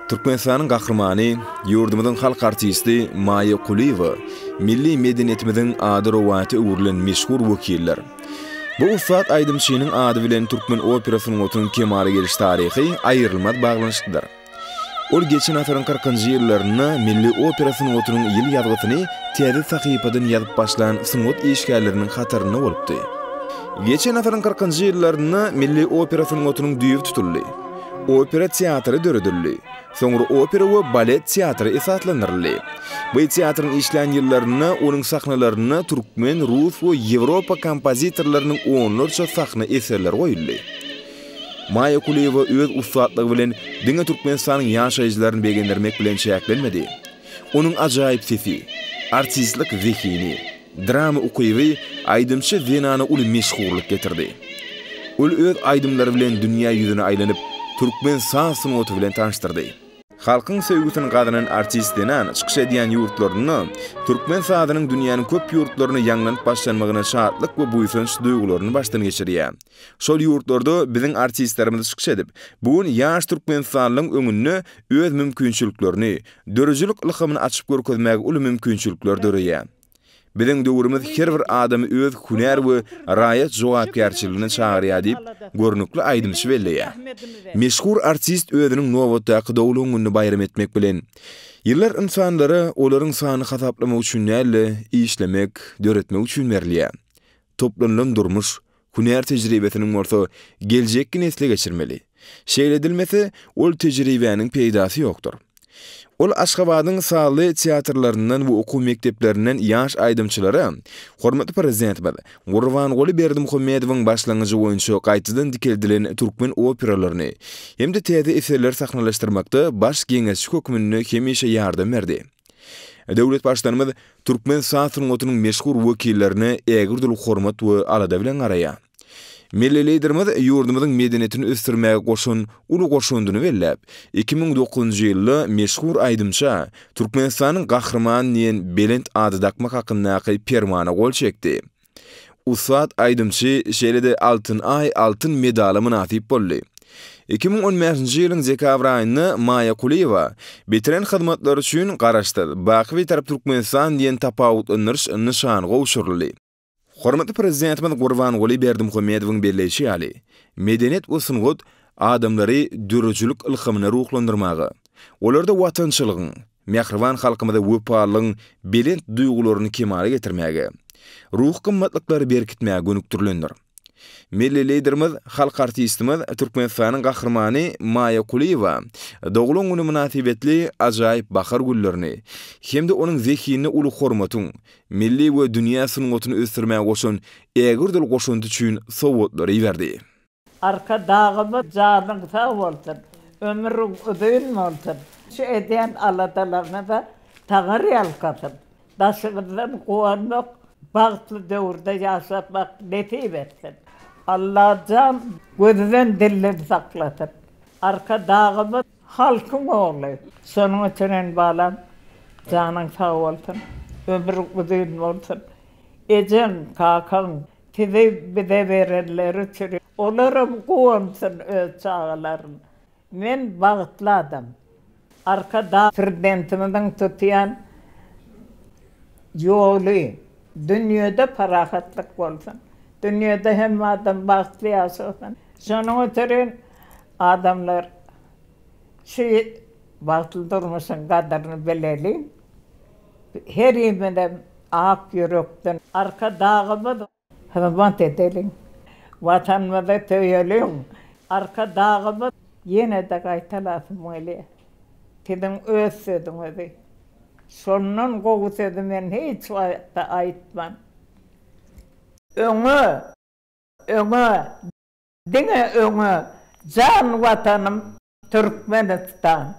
Türkmenistan'ın gahrmany, yurdumyzyň halk artisti Maya Kuliyeva, milli medeniýetimizin ady rowaty öwrülen meşhur wekiller. Bu Ufat Aydymçynyň ady bilen Türkmen operasynyň otuň kemale geliş taryhy aýrylmaz baglanyşdyr. Ol geçen asaryň 40-njy ýyllaryna milli operasynyň otunyň ýyl ýazgysyny täze sahypadan ýazyp başlan syngot işgärleriniň hataryna bolupdy. Geçen asaryň 40-njy ýyllaryna milli operasynyň otunyň düýüp tutuldy. Opera teatry döredildi. Soňra opera we balet teatry esaslandyryldy. Bu teatryň işlän ýyllaryna onuň sahnalaryna türkmen, rus we Ýewropa kompozitorlarynyň onlarça sahna eserleri goýuldy. Maya Kuliyeva öz ustatlygy bilen diňe Türkmenistanyň ýaşaýjylaryny begendirmek bilen çäklenmedi. Onuň ajaýyp sesi, artistlik zehini, drama ukyby aýdymçy Venany uly meşhurlyk getirdi. Ol öz aýdymlary bilen dünýä ýüzüne aýlanyp Türkmen sahny otu bilen tanıştırdy. Halkyň söýgüsini gadynan artist denen çykyş edýän ýurtlaryny, Türkmen sahadynyň dünýäniň köp ýurtlaryny ýanglanyp başlanmagyna şatlyk we buýsunç duýgularyny başdan geçirýär. Şol ýurtlarda biziň artistlerimiz çykyş edip, bugun ýaş Türkmen sahanyň öňünde öz mümkinçiliklerini, dörejlik ilhamyny açyp görkezmäge uly mümkinçilikler dörýär. Biziň döwrümiz her bir adamy öz hünär we raýat jogapkärçiligine çagyrýar diýip görnükli aýdymçy belleýär. Meşhur artist özüniň nowatdaky dowlugyny bayram etmek bilen ýyllar insanlara olaryň sany hasaplamak üçin näle işlemek, döretmek üçin berilýär. Toplanylan durmuş, hünär tejribesiniň bolsa geljekki nesle geçirmeli. Şeýledilmese ol tejribäniň peýdasy ýokdur. Ol Aşgabatyň sahly teatrlarynyň we okuw mekteplerinden ýaş aýdymçylary, hormatly prezidentimiz Gurbanguly Berdimuhammedowyň başlangyjy boýunça gaýtadan dikeldilen türkmen operalaryny hemde täze eserler sahnalaşdyrmakda baş geňeşçi hökümine hemişe ýardam berdi. Döwlet başlanmady türkmen sahnyň otunyň meşhur wekillerini ägirdilik hormat we alada bilen garaýar. Milli liderimiz ýurdumyzyň medeniýetini ösdürmäge goşun uly goşundyny belläp, 2009-njy ýylda meşhur aýdymça Türkmenistanyň gahrman diýen belent ady dakmak hakyndaky permana gol çekdi. Ufat Aydymçy şeýlede altyn ay altyn medala munasip boldy. 2015-njy ýylyň dekabr aýynda Maya Kuliyeva bitiren hyzmatlary üçin garaşdy. Baky tarap Türkmenistan diýen tapawutlanýyş nyşany gowşuruldy. Hormatly prezidentimiz Gurbanguly Berdimuhammedowyň belleşi ýaly, medeniýet we syngot adamlary dürüjlik ilhamyna ruhlandyrmagy, olarda watançylygyň, mehriban halkymyza wepalygyň belent duýgularyny kemale getirmäge, ruh gymmatlyklary berkitmäge gönükdirlendir. Milli liderimiz, halk artistimiz Türkmenistanyň gahrmany Maya Kuliyeva dowluň güni münasibetli ajaýyp bahar güllerini hemde onuň zehini uly hormatyň, milli we dünýä synotyny ösdürmäge goşun ägirdil goşundy üçin sowatlary berdi. Arka dağımı canın sağ olsun, ömrün ödün olsun. Şu edyen aladalarına da tağır yalkasın. Daşığından kuvanmak, bağıtlı dövrde yaşatmak nesip etsin. Allah can gözden dillerini saklasın. Arka dağımı halkın oğlu. Sonun içinin bağlan, canın sağ olsun, ömrün ödün olsun. Ecen kakan, sizi bize verenleri çürü. Olarım kuvansın öz çağalarım. Men bağıtladım. Arkada prezidentimizin tutuyan yolu, dünyada parahatlık olsun. Dünyada hem adam bağıtlayasın. Sonun ötürün adamlar bağıtlı durmasın kadarını belirleyin. Her yemeden ak yürekten arka dağımı hızmat edelim. Vatanımıza töyeliyim. Arka dağımı yine de kaytalasın öyle. Sizin öz sözünüzü. Sonunun koku sözü ben hiç vakitte aytmam. Öňe, dine öňe, can vatanım Türkmenistan.